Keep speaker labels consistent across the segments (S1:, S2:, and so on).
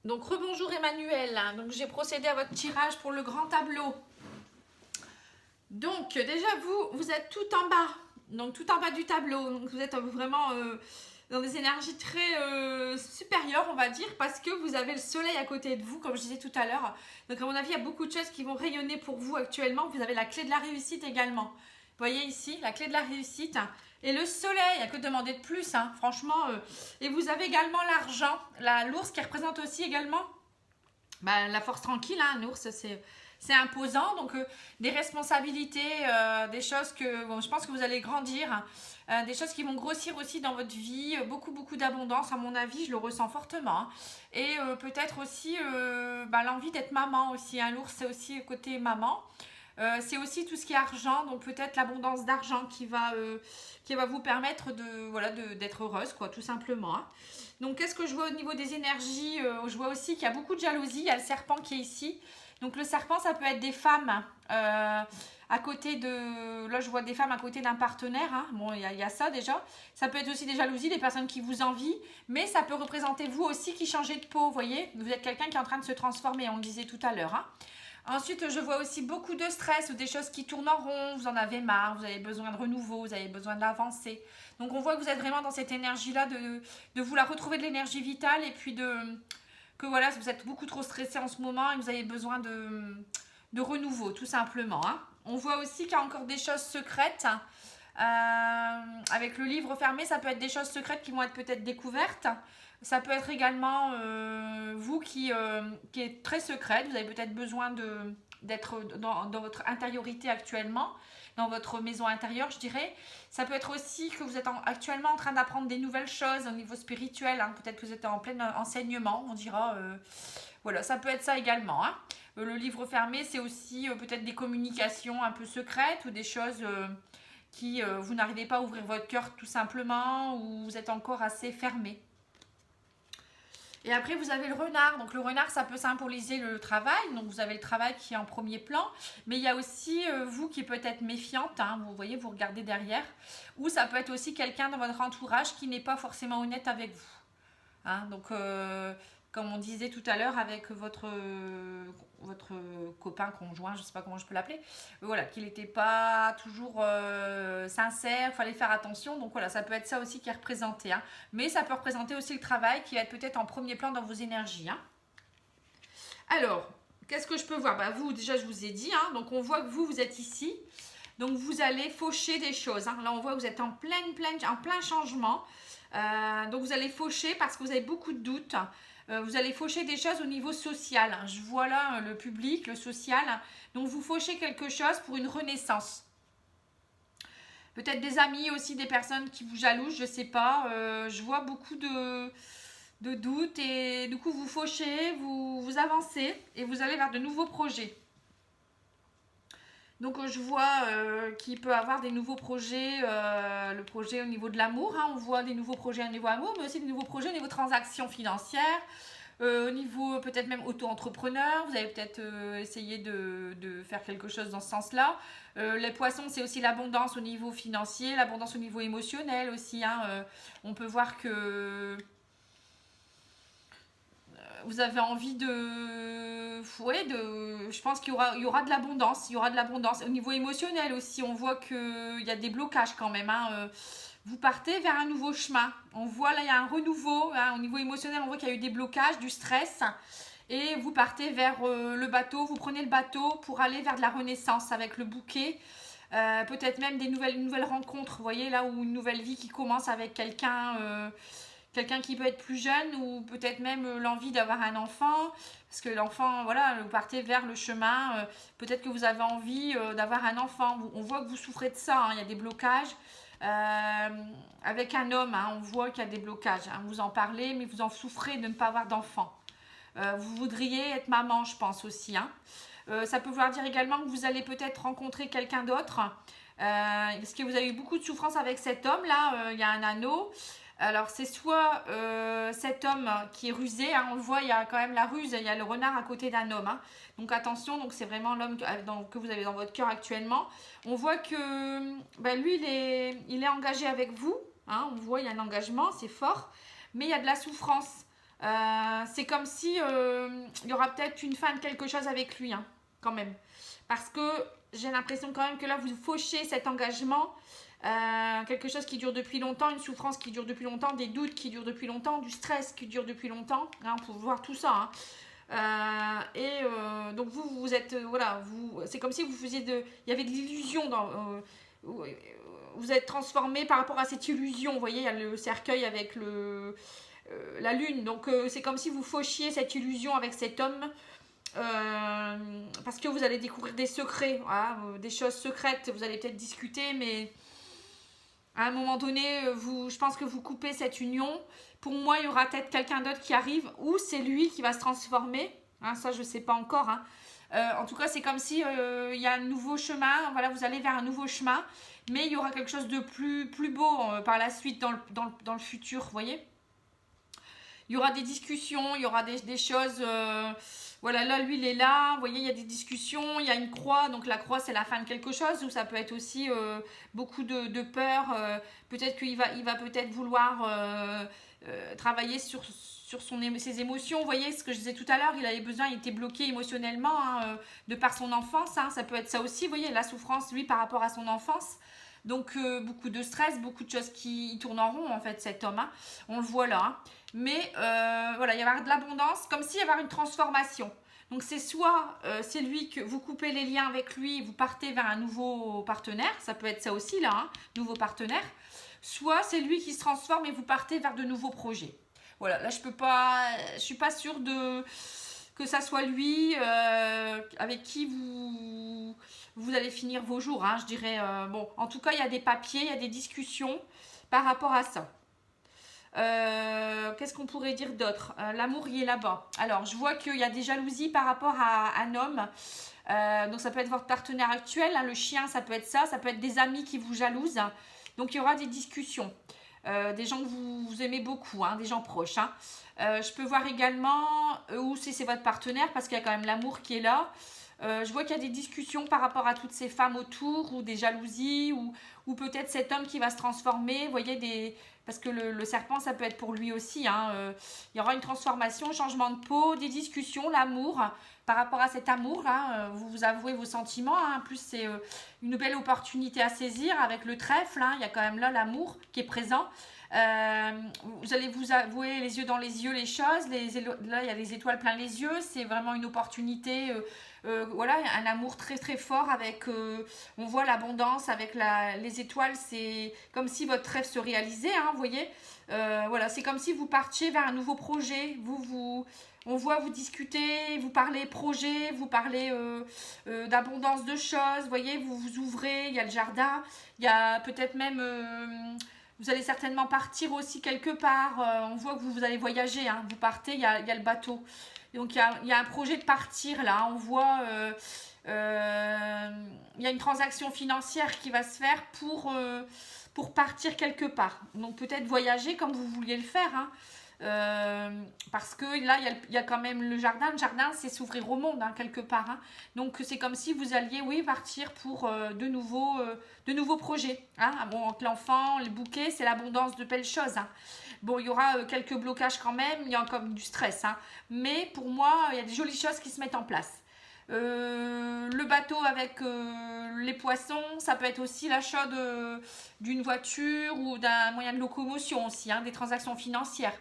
S1: Donc rebonjour Emmanuel, donc j'ai procédé à votre tirage pour le grand tableau. Donc déjà vous êtes tout en bas, donc tout en bas du tableau, donc vous êtes vraiment dans des énergies très supérieures on va dire, parce que vous avez le soleil à côté de vous comme je disais tout à l'heure. Donc à mon avis il y a beaucoup de choses qui vont rayonner pour vous actuellement. Vous avez la clé de la réussite également. Vous voyez ici la clé de la réussite et le soleil, il n'y a que demander de plus hein, franchement. Et vous avez également l'argent, l'ours qui représente aussi également la force tranquille, hein, un ours, c'est imposant. Donc, des responsabilités, des choses que, bon, je pense que vous allez grandir, hein, des choses qui vont grossir aussi dans votre vie, beaucoup, beaucoup d'abondance, à mon avis, je le ressens fortement. Hein. Et peut-être aussi l'envie d'être maman aussi. Hein. L'ours, c'est aussi côté maman. C'est aussi tout ce qui est argent, donc peut-être l'abondance d'argent qui va vous permettre d'être heureuse, quoi, tout simplement. Hein. Donc, qu'est-ce que je vois au niveau des énergies? Je vois aussi qu'il y a beaucoup de jalousie. Il y a le serpent qui est ici. Donc, le serpent, ça peut être des femmes à côté de... Là, je vois des femmes à côté d'un partenaire. Hein. Bon, il y a ça déjà. Ça peut être aussi des jalousies, des personnes qui vous envient. Mais ça peut représenter vous aussi qui changez de peau, vous voyez. Vous êtes quelqu'un qui est en train de se transformer, on le disait tout à l'heure. Hein. Ensuite, je vois aussi beaucoup de stress ou des choses qui tournent en rond. Vous en avez marre, vous avez besoin de renouveau, vous avez besoin d'avancer. Donc, on voit que vous êtes vraiment dans cette énergie-là de vouloir retrouver de l'énergie vitale et puis que voilà, vous êtes beaucoup trop stressé en ce moment et que vous avez besoin de renouveau, tout simplement. Hein. On voit aussi qu'il y a encore des choses secrètes. Avec le livre fermé, ça peut être des choses secrètes qui vont être peut-être découvertes. Ça peut être également vous qui est très secrète. Vous avez peut-être besoin d'être dans votre intériorité actuellement, dans votre maison intérieure, je dirais. Ça peut être aussi que vous êtes actuellement en train d'apprendre des nouvelles choses au niveau spirituel. Hein. Peut-être que vous êtes en plein enseignement, on dira. Voilà, ça peut être ça également. Hein. Le livre fermé, c'est aussi peut-être des communications un peu secrètes ou des choses qui vous n'arrivez pas à ouvrir votre cœur tout simplement ou vous êtes encore assez fermé. Et après, vous avez le renard. Donc, le renard, ça peut symboliser le travail. Donc, vous avez le travail qui est en premier plan. Mais il y a aussi vous qui peut être méfiante. Hein, vous voyez, vous regardez derrière. Ou ça peut être aussi quelqu'un dans votre entourage qui n'est pas forcément honnête avec vous. Hein, donc, comme on disait tout à l'heure avec votre copain, conjoint, je ne sais pas comment je peux l'appeler, voilà, qu'il n'était pas toujours sincère, il fallait faire attention. Donc voilà, ça peut être ça aussi qui est représenté. Hein. Mais ça peut représenter aussi le travail qui va être peut-être en premier plan dans vos énergies. Hein. Alors, qu'est-ce que je peux voir? Vous, déjà, je vous ai dit. Hein, donc on voit que vous êtes ici. Donc vous allez faucher des choses. Hein. Là, on voit que vous êtes en plein changement. Donc vous allez faucher parce que vous avez beaucoup de doutes. Vous allez faucher des choses au niveau social. Je vois là le public, le social. Donc vous fauchez quelque chose pour une renaissance. Peut-être des amis aussi, des personnes qui vous jalousent, je ne sais pas. Je vois beaucoup de doutes et du coup vous fauchez, vous avancez et vous allez vers de nouveaux projets. Donc je vois qu'il peut avoir des nouveaux projets, le projet au niveau de l'amour, hein, on voit des nouveaux projets au niveau amour, mais aussi des nouveaux projets au niveau transactions financières, au niveau peut-être même auto-entrepreneur, vous allez peut-être essayer de faire quelque chose dans ce sens-là. Les poissons, c'est aussi l'abondance au niveau financier, l'abondance au niveau émotionnel aussi. Hein, on peut voir que vous avez envie je pense qu'il y aura de l'abondance, il y aura de l'abondance au niveau émotionnel aussi. On voit qu'il y a des blocages quand même. Hein. Vous partez vers un nouveau chemin. On voit là il y a un renouveau. Hein. Au niveau émotionnel, on voit qu'il y a eu des blocages, du stress. Et vous partez vers le bateau. Vous prenez le bateau pour aller vers de la renaissance avec le bouquet. Peut-être même des nouvelles rencontres. Vous voyez là où une nouvelle vie qui commence avec quelqu'un. Quelqu'un qui peut être plus jeune ou peut-être même l'envie d'avoir un enfant, parce que l'enfant, voilà, vous partez vers le chemin, peut-être que vous avez envie d'avoir un enfant, on voit que vous souffrez de ça, hein, il y a des blocages. Avec un homme, hein, on voit qu'il y a des blocages, hein, vous en parlez, mais vous en souffrez de ne pas avoir d'enfant. Vous voudriez être maman, je pense aussi. Hein. Ça peut vouloir dire également que vous allez peut-être rencontrer quelqu'un d'autre, parce que vous avez eu beaucoup de souffrance avec cet homme-là, il y a un anneau. Alors c'est soit cet homme qui est rusé, hein, on le voit, il y a quand même la ruse, il y a le renard à côté d'un homme. Hein. Donc attention, donc c'est vraiment l'homme que vous avez dans votre cœur actuellement. On voit que lui, il est engagé avec vous. Hein, on voit, il y a un engagement, c'est fort, mais il y a de la souffrance. c'est comme si il y aura peut-être une fin de quelque chose avec lui, hein, quand même. Parce que j'ai l'impression quand même que là, vous fauchez cet engagement. Quelque chose qui dure depuis longtemps, une souffrance qui dure depuis longtemps, des doutes qui durent depuis longtemps, du stress qui dure depuis longtemps. Hein, on peut voir tout ça. Hein. Donc vous êtes, voilà, c'est comme si vous faisiez il y avait de l'illusion vous êtes transformé par rapport à cette illusion. Vous voyez, il y a le cercueil avec la lune. Donc c'est comme si vous fauchiez cette illusion avec cet homme. Parce que vous allez découvrir des secrets, voilà, des choses secrètes. Vous allez peut-être discuter, mais à un moment donné, je pense que vous coupez cette union. Pour moi, il y aura peut-être quelqu'un d'autre qui arrive, ou c'est lui qui va se transformer. Hein, ça, je ne sais pas encore. Hein. En tout cas, c'est comme si il y a un nouveau chemin. Voilà, vous allez vers un nouveau chemin, mais il y aura quelque chose de plus beau par la suite dans le futur. Vous voyez, il y aura des discussions, il y aura des choses. Voilà, là, lui, il est là. Vous voyez, il y a des discussions, il y a une croix. Donc, la croix, c'est la fin de quelque chose. Ou ça peut être aussi beaucoup de peur. Peut-être qu'il va peut-être vouloir travailler sur ses émotions. Vous voyez, ce que je disais tout à l'heure, il était bloqué émotionnellement hein, de par son enfance. Hein, ça peut être ça aussi. Vous voyez, la souffrance, lui, par rapport à son enfance. Donc, beaucoup de stress, beaucoup de choses qui tournent en rond, en fait, cet homme. Hein. On le voit là. Hein. Mais voilà, il y avoir de l'abondance, comme s'il y avait une transformation. Donc c'est soit c'est lui que vous coupez les liens avec lui, vous partez vers un nouveau partenaire, ça peut être ça aussi là, hein, nouveau partenaire. Soit c'est lui qui se transforme et vous partez vers de nouveaux projets. Voilà, là je suis pas sûre que ça soit lui avec qui vous allez finir vos jours. Hein, je dirais bon, en tout cas il y a des papiers, il y a des discussions par rapport à ça. Qu'est-ce qu'on pourrait dire d'autre? L'amour y est là-bas. Alors, je vois qu'il y a des jalousies par rapport à un homme. Donc, ça peut être votre partenaire actuel. Hein, le chien, ça peut être ça. Ça peut être des amis qui vous jalousent. Donc, il y aura des discussions. Des gens que vous aimez beaucoup, hein, des gens proches. Hein. Je peux voir également où c'est votre partenaire parce qu'il y a quand même l'amour qui est là. Je vois qu'il y a des discussions par rapport à toutes ces femmes autour ou des jalousies ou peut-être cet homme qui va se transformer. Vous voyez, parce que le serpent, ça peut être pour lui aussi. Hein. Il y aura une transformation, changement de peau, des discussions, l'amour. Par rapport à cet amour, hein, vous avouez vos sentiments. Hein. En plus, c'est une belle opportunité à saisir avec le trèfle. Hein. Il y a quand même là l'amour qui est présent. Vous allez vous avouer les yeux dans les yeux les choses. Là, il y a les étoiles plein les yeux. C'est vraiment une opportunité. Voilà, un amour très très fort avec. On voit l'abondance avec les étoiles. C'est comme si votre rêve se réalisait. Hein, vous voyez. Voilà, c'est comme si vous partiez vers un nouveau projet. On voit vous discuter, vous parlez projet, vous parlez d'abondance de choses. Vous voyez, vous vous ouvrez. Il y a le jardin. Il y a peut-être même. Vous allez certainement partir aussi quelque part. On voit que vous allez voyager. Hein. Vous partez, il y a le bateau. Donc, il y a un projet de partir là. On voit, il y a une transaction financière qui va se faire pour partir quelque part. Donc, peut-être voyager comme vous vouliez le faire. Hein. Parce que là, il y a quand même le jardin. Le jardin, c'est s'ouvrir au monde, hein, quelque part. Hein. Donc, c'est comme si vous alliez, oui, partir pour de nouveaux projets. Hein. Bon, entre l'enfant, les bouquets, c'est l'abondance de belles choses. Hein. Bon, il y aura quelques blocages quand même, il y a comme du stress. Hein. Mais pour moi, il y a des jolies choses qui se mettent en place. Le bateau avec les poissons, ça peut être aussi l'achat d'une voiture ou d'un moyen de locomotion aussi, hein, des transactions financières.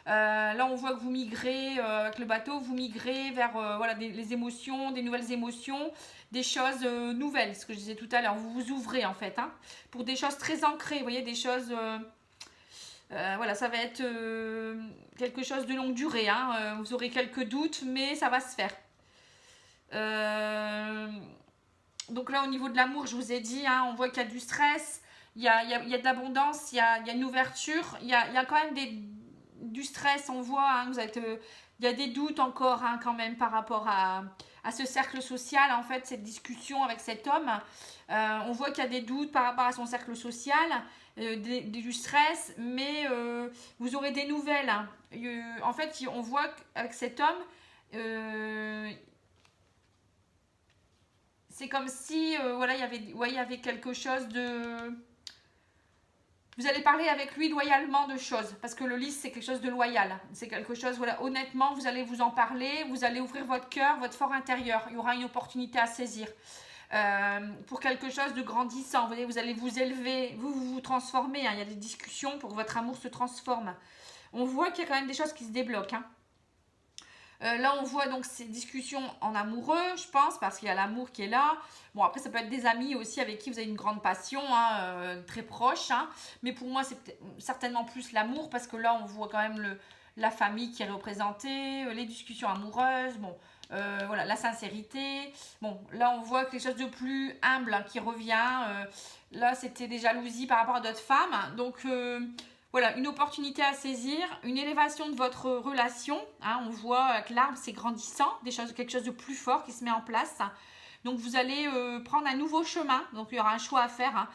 S1: Là, on voit que vous migrez avec le bateau, vous migrez vers voilà, les émotions, des nouvelles émotions, des choses nouvelles, ce que je disais tout à l'heure. Vous vous ouvrez en fait, hein, pour des choses très ancrées, vous voyez, des choses... voilà, ça va être quelque chose de longue durée. Hein. Vous aurez quelques doutes, mais ça va se faire. Donc là, au niveau de l'amour, je vous ai dit, hein, on voit qu'il y a du stress, il y a de l'abondance, il y a une ouverture, il y a quand même du stress, on voit, hein, il y a des doutes encore hein, quand même par rapport à ce cercle social, en fait, cette discussion avec cet homme. On voit qu'il y a des doutes par rapport à son cercle social, du stress, mais vous aurez des nouvelles. Hein. En fait, on voit qu'avec cet homme, c'est comme si voilà, il y avait quelque chose de... Vous allez parler avec lui loyalement de choses, parce que le lys, c'est quelque chose de loyal. C'est quelque chose, voilà, honnêtement, vous allez vous en parler, vous allez ouvrir votre cœur, votre fort intérieur. Il y aura une opportunité à saisir. Pour quelque chose de grandissant, vous voyez, vous allez vous élever, vous transformer. Hein. Il y a des discussions pour que votre amour se transforme. On voit qu'il y a quand même des choses qui se débloquent. Hein. Là, on voit donc ces discussions en amoureux, je pense, parce qu'il y a l'amour qui est là. Bon, après, ça peut être des amis aussi avec qui vous avez une grande passion, hein, très proche. Hein. Mais pour moi, c'est certainement plus l'amour, parce que là, on voit quand même la famille qui est représentée, les discussions amoureuses, bon, voilà, la sincérité. Bon, là, on voit quelque chose de plus humble hein, qui revient. Là, c'était des jalousies par rapport à d'autres femmes. Donc... voilà, une opportunité à saisir, une élévation de votre relation. Hein, on voit que l'arbre, c'est grandissant, quelque chose de plus fort qui se met en place. Donc, vous allez prendre un nouveau chemin. Donc, il y aura un choix à faire. Hein.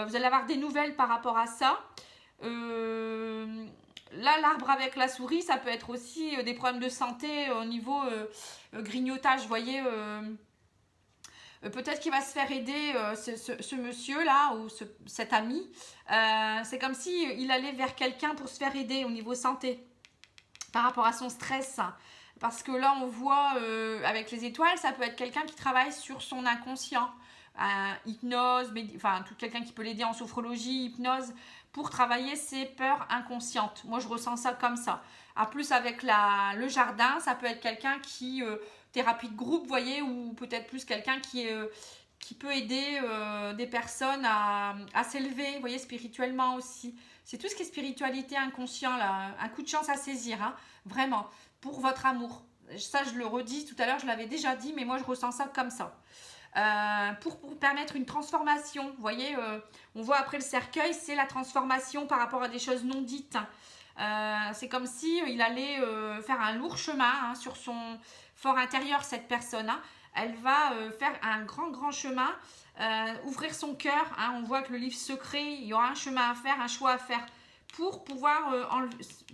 S1: Vous allez avoir des nouvelles par rapport à ça. Là, l'arbre avec la souris, ça peut être aussi des problèmes de santé au niveau grignotage. Vous voyez... peut-être qu'il va se faire aider ce monsieur-là ou cet ami. C'est comme s'il allait vers quelqu'un pour se faire aider au niveau santé par rapport à son stress. Parce que là, on voit avec les étoiles, ça peut être quelqu'un qui travaille sur son inconscient. Hypnose, enfin, quelqu'un qui peut l'aider en sophrologie, hypnose, pour travailler ses peurs inconscientes. Moi, je ressens ça comme ça. En plus, avec le jardin, ça peut être quelqu'un qui... thérapie de groupe, vous voyez, ou peut-être plus quelqu'un qui peut aider des personnes à s'élever, vous voyez, spirituellement aussi. C'est tout ce qui est spiritualité inconscient, là, un coup de chance à saisir, hein, vraiment, pour votre amour. Ça, je le redis tout à l'heure, je l'avais déjà dit, mais moi, je ressens ça comme ça. Pour permettre une transformation, vous voyez, on voit après le cercueil, c'est la transformation par rapport à des choses non dites. C'est comme si il allait faire un lourd chemin hein, sur son fort intérieur, cette personne. Hein. Elle va faire un grand chemin, ouvrir son cœur. Hein. On voit que le livre secret, il y aura un chemin à faire, un choix à faire pour pouvoir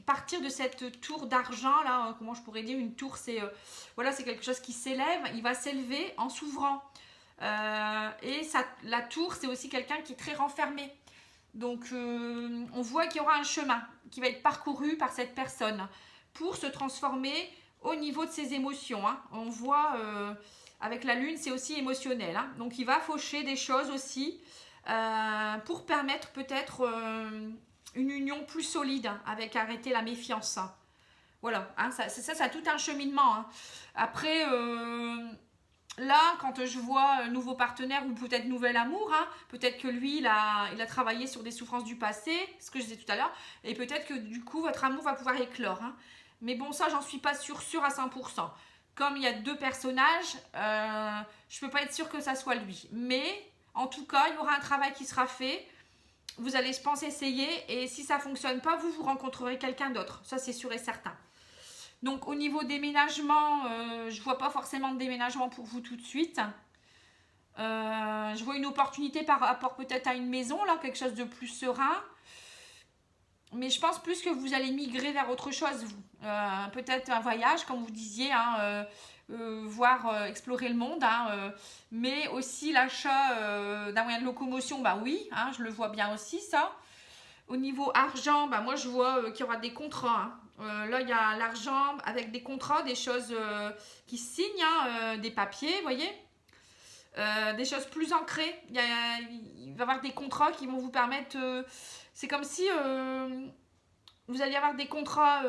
S1: partir de cette tour d'argent. Là, comment je pourrais dire, une tour, c'est voilà, c'est quelque chose qui s'élève. Il va s'élever en s'ouvrant. Et la tour, c'est aussi quelqu'un qui est très renfermé. Donc, on voit qu'il y aura un chemin qui va être parcouru par cette personne pour se transformer au niveau de ses émotions. Hein. On voit, avec la lune, c'est aussi émotionnel. Hein. Donc, il va faucher des choses aussi pour permettre peut-être une union plus solide avec arrêter la méfiance. Hein. Voilà, hein, ça a tout un cheminement. Hein. Après... là, quand je vois un nouveau partenaire ou peut-être nouvel amour, hein, peut-être que lui, il a travaillé sur des souffrances du passé, ce que je disais tout à l'heure, et peut-être que du coup, votre amour va pouvoir éclore. Hein. Mais bon, ça, j'en suis pas sûre à 100%. Comme il y a deux personnages, je ne peux pas être sûre que ça soit lui. Mais, en tout cas, il y aura un travail qui sera fait. Vous allez, je pense, essayer, et si ça ne fonctionne pas, vous rencontrerez quelqu'un d'autre. Ça, c'est sûr et certain. Donc, au niveau déménagement, je ne vois pas forcément de déménagement pour vous tout de suite. Je vois une opportunité par rapport peut-être à une maison, là, quelque chose de plus serein. Mais je pense plus que vous allez migrer vers autre chose, vous. Peut-être un voyage, comme vous disiez, hein, voir, explorer le monde. Hein, mais aussi l'achat d'un moyen de locomotion, bah oui, hein, je le vois bien aussi, ça. Au niveau argent, bah moi, je vois qu'il y aura des contrats, hein. Là, il y a l'argent avec des contrats, des choses qui se signent, hein, des papiers, vous voyez. Des choses plus ancrées. Il va y avoir des contrats qui vont vous permettre... c'est comme si vous alliez avoir des contrats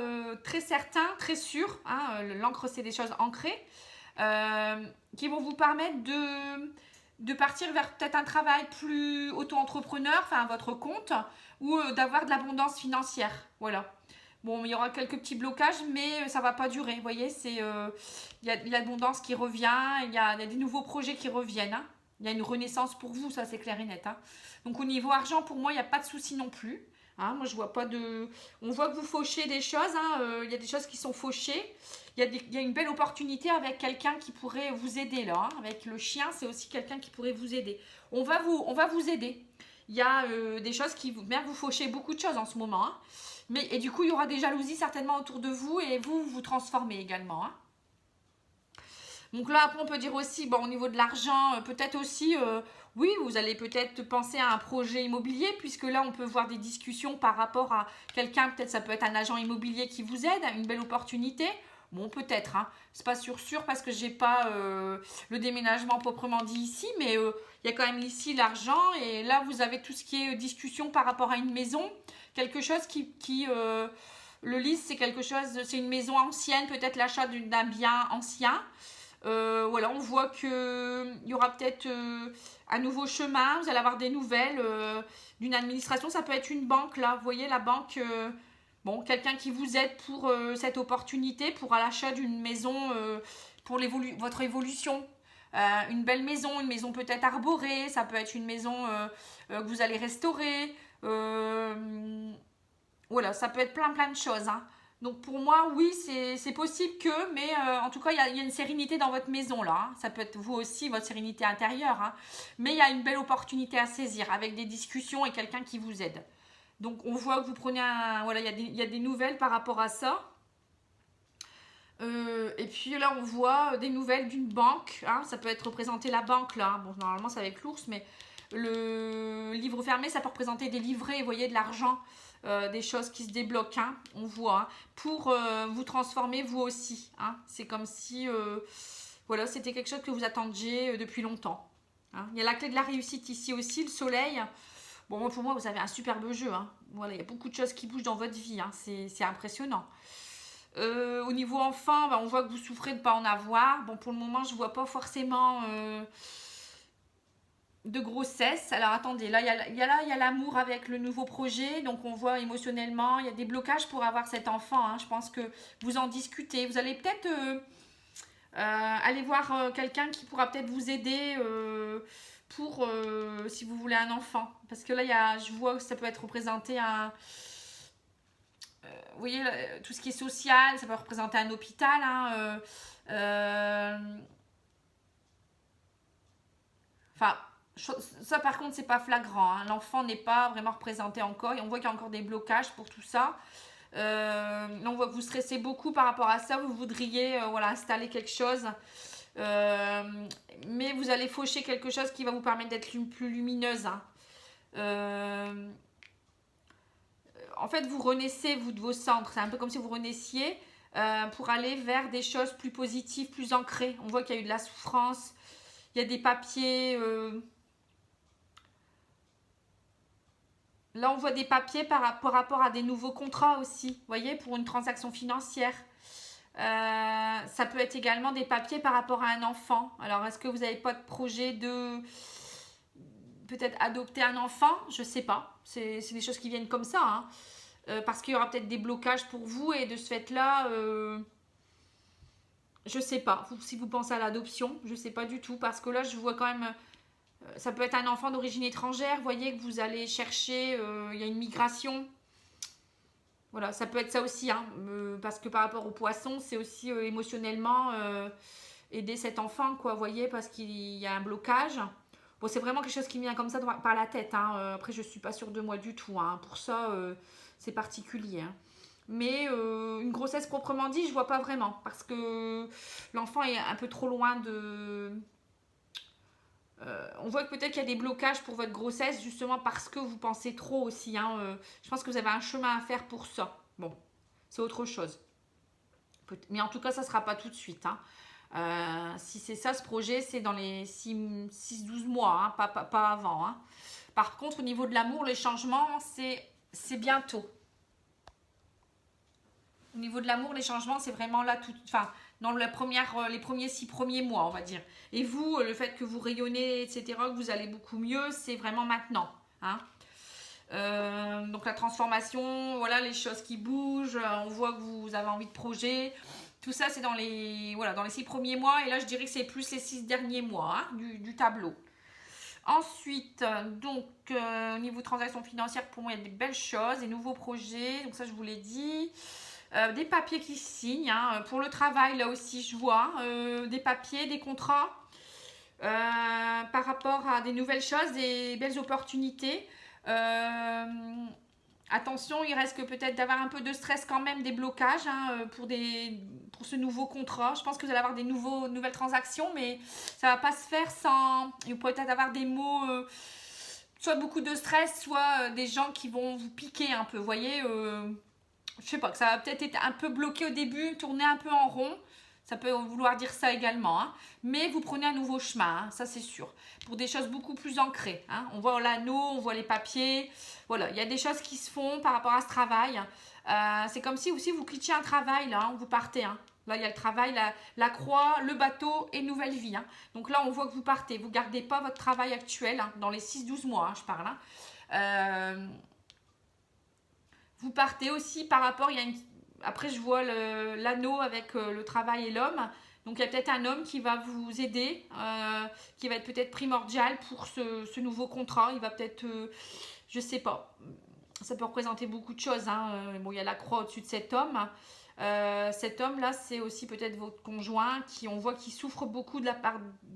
S1: très certains, très sûrs. Hein, l'encre, c'est des choses ancrées. Qui vont vous permettre de partir vers peut-être un travail plus auto-entrepreneur, enfin à votre compte, ou d'avoir de l'abondance financière. Voilà. Bon, il y aura quelques petits blocages, mais ça ne va pas durer. Vous voyez, il y a de l'abondance qui revient, il y a des nouveaux projets qui reviennent. Hein. Il y a une renaissance pour vous, ça c'est clair et net. Hein. Donc au niveau argent, pour moi, il n'y a pas de souci non plus. Hein. Moi, je vois pas de... On voit que vous fauchez des choses. Hein. Il y a des choses qui sont fauchées. Il y a une belle opportunité avec quelqu'un qui pourrait vous aider là. Hein. Avec le chien, c'est aussi quelqu'un qui pourrait vous aider. On va vous aider. Il y a des choses qui vous... Bien, vous fauchez beaucoup de choses en ce moment. Hein. Et du coup, il y aura des jalousies certainement autour de vous et vous transformez également. Hein. Donc là, après, on peut dire aussi, bon, au niveau de l'argent, peut-être aussi, oui, vous allez peut-être penser à un projet immobilier, puisque là, on peut voir des discussions par rapport à quelqu'un, peut-être ça peut être un agent immobilier qui vous aide, une belle opportunité. Bon, peut-être, hein. C'est pas sûr parce que j'ai pas le déménagement proprement dit ici, mais il y a quand même ici l'argent, et là, vous avez tout ce qui est discussion par rapport à une maison, quelque chose le lease, c'est quelque chose, c'est une maison ancienne, peut-être l'achat d'un bien ancien. Voilà, on voit que il y aura peut-être un nouveau chemin, vous allez avoir des nouvelles d'une administration, ça peut être une banque là, vous voyez la banque, bon, quelqu'un qui vous aide pour cette opportunité, pour l'achat d'une maison, pour votre évolution. Une belle maison, une maison peut-être arborée, ça peut être une maison que vous allez restaurer. Voilà, ça peut être plein de choses, hein. Donc pour moi, oui, c'est possible que, mais en tout cas, il y a une sérénité dans votre maison là, hein. Ça peut être vous aussi, votre sérénité intérieure, hein. Mais il y a une belle opportunité à saisir avec des discussions et quelqu'un qui vous aide. Donc on voit que vous prenez un... Voilà, il y a des nouvelles par rapport à ça. Et puis là, on voit des nouvelles d'une banque, hein. Ça peut être représenté la banque là. Bon, normalement, c'est avec l'ours, mais le livre fermé, ça peut représenter des livrets, vous voyez, de l'argent. Des choses qui se débloquent, hein, on voit, hein, pour vous transformer vous aussi, hein. C'est comme si voilà, c'était quelque chose que vous attendiez depuis longtemps, hein. Il y a la clé de la réussite ici aussi, le soleil. Bon, pour moi, vous avez un superbe jeu, hein. Voilà, il y a beaucoup de choses qui bougent dans votre vie, hein. C'est impressionnant. Au niveau enfant, on voit que vous souffrez de ne pas en avoir. Bon, pour le moment, je ne vois pas forcément de grossesse. Alors attendez, là il y a l'amour avec le nouveau projet, donc on voit émotionnellement, il y a des blocages pour avoir cet enfant, hein. Je pense que vous en discutez. Vous allez peut-être aller voir quelqu'un qui pourra peut-être vous aider pour si vous voulez un enfant. Parce que là, je vois que ça peut être représenté un... vous voyez, tout ce qui est social, ça peut représenter un hôpital, hein, enfin... Ça par contre c'est pas flagrant, hein. L'enfant n'est pas vraiment représenté encore et on voit qu'il y a encore des blocages pour tout ça. On voit que vous stressez beaucoup par rapport à ça, vous voudriez voilà, installer quelque chose, mais vous allez faucher quelque chose qui va vous permettre d'être plus lumineuse, hein. En fait vous renaissez vous de vos centres, c'est un peu comme si vous renaissiez pour aller vers des choses plus positives, plus ancrées. On voit qu'il y a eu de la souffrance, il y a des papiers... Là, on voit des papiers par rapport à des nouveaux contrats aussi, vous voyez, pour une transaction financière. Ça peut être également des papiers par rapport à un enfant. Alors, est-ce que vous n'avez pas de projet de peut-être adopter un enfant? Je ne sais pas. C'est des choses qui viennent comme ça, hein. Parce qu'il y aura peut-être des blocages pour vous et de ce fait-là, je ne sais pas. Si vous pensez à l'adoption, je ne sais pas du tout. Parce que là, je vois quand même... Ça peut être un enfant d'origine étrangère, vous voyez, que vous allez chercher, il y a une migration. Voilà, ça peut être ça aussi, hein, parce que par rapport au poisson, c'est aussi émotionnellement aider cet enfant, quoi, vous voyez, parce qu'il y a un blocage. Bon, c'est vraiment quelque chose qui me vient comme ça par la tête, hein. Après, je ne suis pas sûre de moi du tout, hein. Pour ça, c'est particulier, hein. Mais une grossesse proprement dit, je ne vois pas vraiment, parce que l'enfant est un peu trop loin de... on voit que peut-être qu'il y a des blocages pour votre grossesse, justement parce que vous pensez trop aussi, hein. Je pense que vous avez un chemin à faire pour ça. Bon, c'est autre chose. Mais en tout cas, ça ne sera pas tout de suite, hein. Si c'est ça, ce projet, c'est dans les 6-12 mois, hein, pas avant, hein. Par contre, au niveau de l'amour, les changements, c'est bientôt. Au niveau de l'amour, les changements, c'est vraiment là, enfin, dans les premiers 6 premiers mois, on va dire. Et vous, le fait que vous rayonnez, etc., que vous allez beaucoup mieux, c'est vraiment maintenant, hein. Donc la transformation, voilà, les choses qui bougent, on voit que vous avez envie de projet. Tout ça, c'est dans les 6 premiers mois. Et là, je dirais que c'est plus les 6 derniers mois, hein, du tableau. Ensuite, donc, au niveau transactions financières, pour moi, il y a des belles choses, des nouveaux projets. Donc ça, je vous l'ai dit. Des papiers qui se signent, hein. Pour le travail, là aussi, je vois des papiers, des contrats par rapport à des nouvelles choses, des belles opportunités. Attention, il reste que peut-être d'avoir un peu de stress quand même, des blocages hein, pour ce nouveau contrat. Je pense que vous allez avoir des nouvelles transactions, mais ça va pas se faire sans... Vous pouvez peut-être avoir des mots, soit beaucoup de stress, soit des gens qui vont vous piquer un peu. Vous voyez, je sais pas, que ça va peut-être être un peu bloqué au début, tourner un peu en rond. Ça peut vouloir dire ça également. Hein. Mais vous prenez un nouveau chemin, hein, ça c'est sûr. Pour des choses beaucoup plus ancrées. Hein. On voit l'anneau, on voit les papiers. Voilà, il y a des choses qui se font par rapport à ce travail. C'est comme si aussi vous quittiez un travail, là, hein, vous partez. Hein. Là, il y a le travail, la croix, le bateau et nouvelle vie. Hein. Donc là, on voit que vous partez. Vous ne gardez pas votre travail actuel, hein, dans les 6-12 mois, hein, je parle. Hein. Vous partez aussi par rapport, il y a une... Après, je vois l'anneau avec le travail et l'homme. Donc, il y a peut-être un homme qui va vous aider, qui va être peut-être primordial pour ce nouveau contrat. Il va peut-être, je ne sais pas, ça peut représenter beaucoup de choses. Hein. Bon, il y a la croix au-dessus de cet homme. Cet homme-là, c'est aussi peut-être votre conjoint qui, on voit qu'il souffre beaucoup de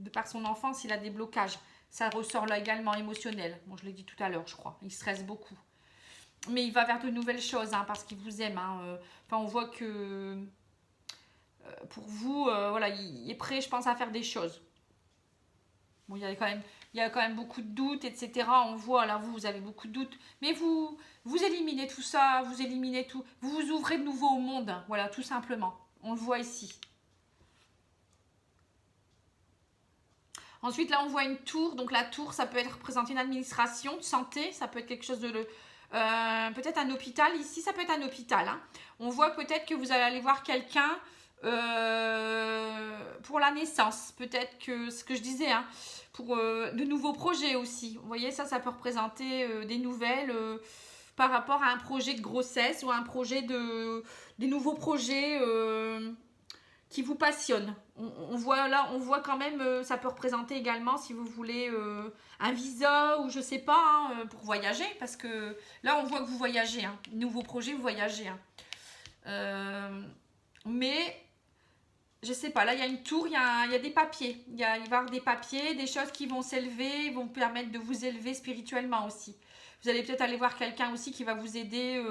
S1: par son enfance. Il a des blocages. Ça ressort là également émotionnel. Bon, je l'ai dit tout à l'heure, je crois. Il stresse beaucoup. Mais il va vers de nouvelles choses hein, parce qu'il vous aime. Hein. Enfin, on voit que pour vous, voilà, il est prêt, je pense, à faire des choses. Bon, il y a quand même beaucoup de doutes, etc. On voit, là, vous avez beaucoup de doutes. Mais vous éliminez tout ça, vous éliminez tout. Vous vous ouvrez de nouveau au monde. Voilà, tout simplement. On le voit ici. Ensuite, là, on voit une tour. Donc, la tour, ça peut être représenter une administration de santé. Ça peut être quelque chose de... peut-être un hôpital. Ici, ça peut être un hôpital. Hein. On voit peut-être que vous allez aller voir quelqu'un pour la naissance. Peut-être que ce que je disais, hein, pour de nouveaux projets aussi. Vous voyez, ça peut représenter des nouvelles par rapport à un projet de grossesse ou un projet des nouveaux projets qui vous passionnent. On voit là, on voit quand même, ça peut représenter également, si vous voulez, un visa ou je sais pas, hein, pour voyager, parce que là, on voit que vous voyagez, hein, nouveau projet, vous voyagez. Hein. Mais, je sais pas, là, il y a une tour, il y a des papiers, il va y avoir des papiers, des choses qui vont s'élever, vont permettre de vous élever spirituellement aussi. Vous allez peut-être aller voir quelqu'un aussi qui va vous aider...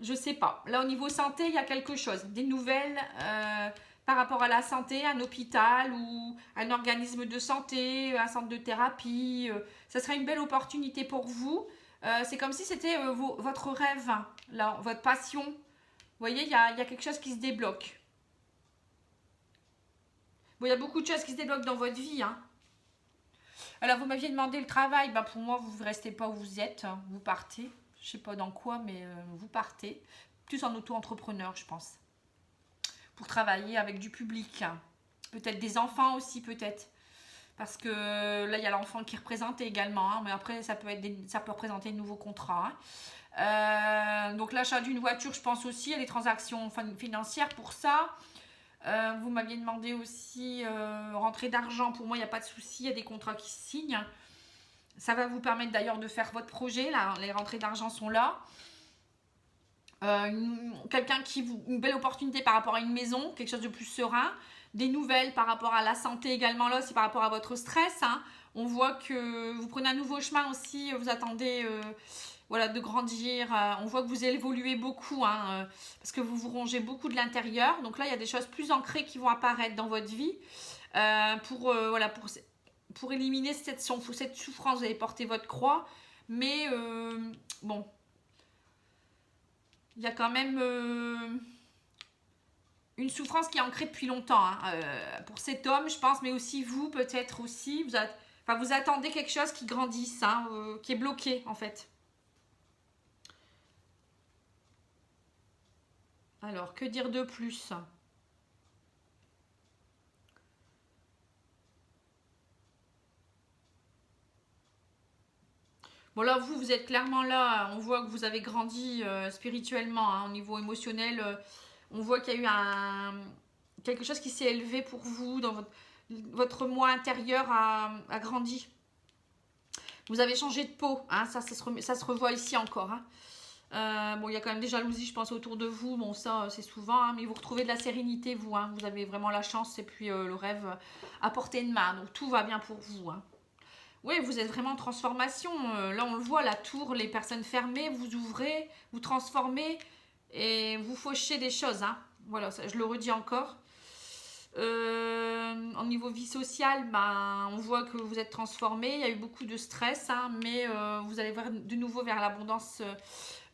S1: je sais pas. Là, au niveau santé, il y a quelque chose. Des nouvelles par rapport à la santé, un hôpital ou un organisme de santé, un centre de thérapie. Ça serait une belle opportunité pour vous. C'est comme si c'était votre rêve, là, votre passion. Vous voyez, il y a quelque chose qui se débloque. Bon, il y a beaucoup de choses qui se débloquent dans votre vie. Hein. Alors, vous m'aviez demandé le travail. Ben, pour moi, vous ne restez pas où vous êtes. Hein. Vous partez. Je sais pas dans quoi, mais vous partez. Plus en auto-entrepreneur, je pense. Pour travailler avec du public. Peut-être des enfants aussi, peut-être. Parce que là, il y a l'enfant qui est représenté également. Hein, mais après, ça peut représenter de nouveaux contrats. Hein. Donc, l'achat d'une voiture, je pense aussi. Il y a des transactions financières pour ça. Vous m'aviez demandé aussi rentrée d'argent. Pour moi, il n'y a pas de souci. Il y a des contrats qui se signent. Ça va vous permettre d'ailleurs de faire votre projet. Là, les rentrées d'argent sont là. Quelqu'un une belle opportunité par rapport à une maison, quelque chose de plus serein. Des nouvelles par rapport à la santé également là, aussi par rapport à votre stress. Hein. On voit que vous prenez un nouveau chemin aussi. Vous attendez voilà, de grandir. On voit que vous évoluez beaucoup hein, parce que vous vous rongez beaucoup de l'intérieur. Donc là, il y a des choses plus ancrées qui vont apparaître dans votre vie pour éliminer cette souffrance. Vous allez porter votre croix, mais bon, il y a quand même une souffrance qui est ancrée depuis longtemps hein, pour cet homme, je pense, mais aussi vous, peut-être aussi. Vous attendez quelque chose qui grandisse, hein, qui est bloqué en fait. Alors, que dire de plus ? Bon là, vous êtes clairement là, on voit que vous avez grandi spirituellement, hein, au niveau émotionnel. On voit qu'il y a eu quelque chose qui s'est élevé pour vous, dans votre moi intérieur a grandi. Vous avez changé de peau, hein, ça se revoit ici encore. Hein. Bon, il y a quand même des jalousies, je pense, autour de vous. Bon, ça, c'est souvent, hein, mais vous retrouvez de la sérénité, vous. Hein, vous avez vraiment la chance et puis le rêve à portée de main. Donc, tout va bien pour vous. Hein. Oui, vous êtes vraiment en transformation. Là, on le voit, la tour, les personnes fermées, vous ouvrez, vous transformez et vous fauchez des choses. Hein. Voilà, ça, je le redis encore. Au niveau vie sociale, ben, on voit que vous êtes transformé. Il y a eu beaucoup de stress, hein, mais vous allez de nouveau vers l'abondance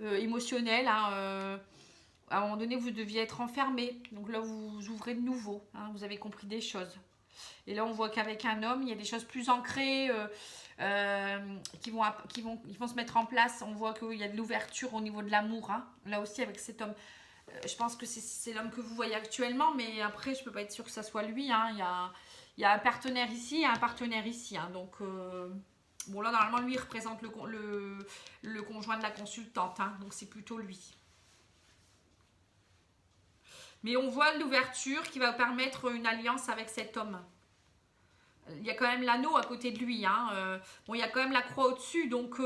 S1: émotionnelle. Hein, à un moment donné, vous deviez être enfermé. Donc là, vous ouvrez de nouveau. Hein, vous avez compris des choses. Et là, on voit qu'avec un homme, il y a des choses plus ancrées qui vont se mettre en place. On voit qu'il y a de l'ouverture au niveau de l'amour. Hein. Là aussi, avec cet homme. Je pense que c'est l'homme que vous voyez actuellement, mais après, je ne peux pas être sûre que ça soit lui. Hein. Il y a un partenaire ici et un partenaire ici. Hein. Donc, bon, là, normalement, lui, il représente le conjoint de la consultante. Hein. Donc, c'est plutôt lui. Mais on voit l'ouverture qui va permettre une alliance avec cet homme. Il y a quand même l'anneau à côté de lui. Hein. Bon, il y a quand même la croix au-dessus, donc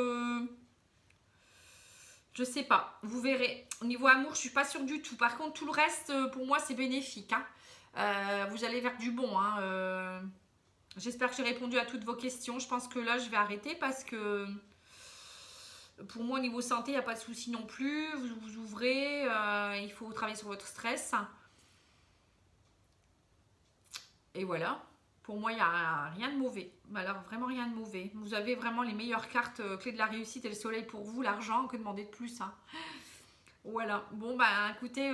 S1: je sais pas. Vous verrez. Au niveau amour, je suis pas sûre du tout. Par contre, tout le reste, pour moi, c'est bénéfique. Hein. Vous allez vers du bon. Hein. J'espère que j'ai répondu à toutes vos questions. Je pense que là, je vais arrêter parce que pour moi, au niveau santé, il n'y a pas de souci non plus. Vous ouvrez. Il faut travailler sur votre stress. Et voilà. Pour moi, il n'y a rien de mauvais. Alors, vraiment rien de mauvais. Vous avez vraiment les meilleures cartes, clé de la réussite et le soleil pour vous, l'argent, que demander de plus. Hein. Voilà. Bon, bah écoutez,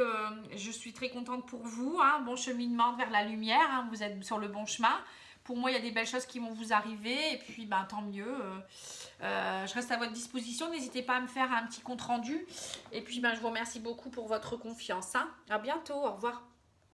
S1: je suis très contente pour vous. Hein. Bon cheminement vers la lumière. Hein. Vous êtes sur le bon chemin. Pour moi, il y a des belles choses qui vont vous arriver. Et puis, bah, tant mieux. Je reste à votre disposition. N'hésitez pas à me faire un petit compte rendu. Et puis, bah, je vous remercie beaucoup pour votre confiance. Hein. À bientôt. Au revoir.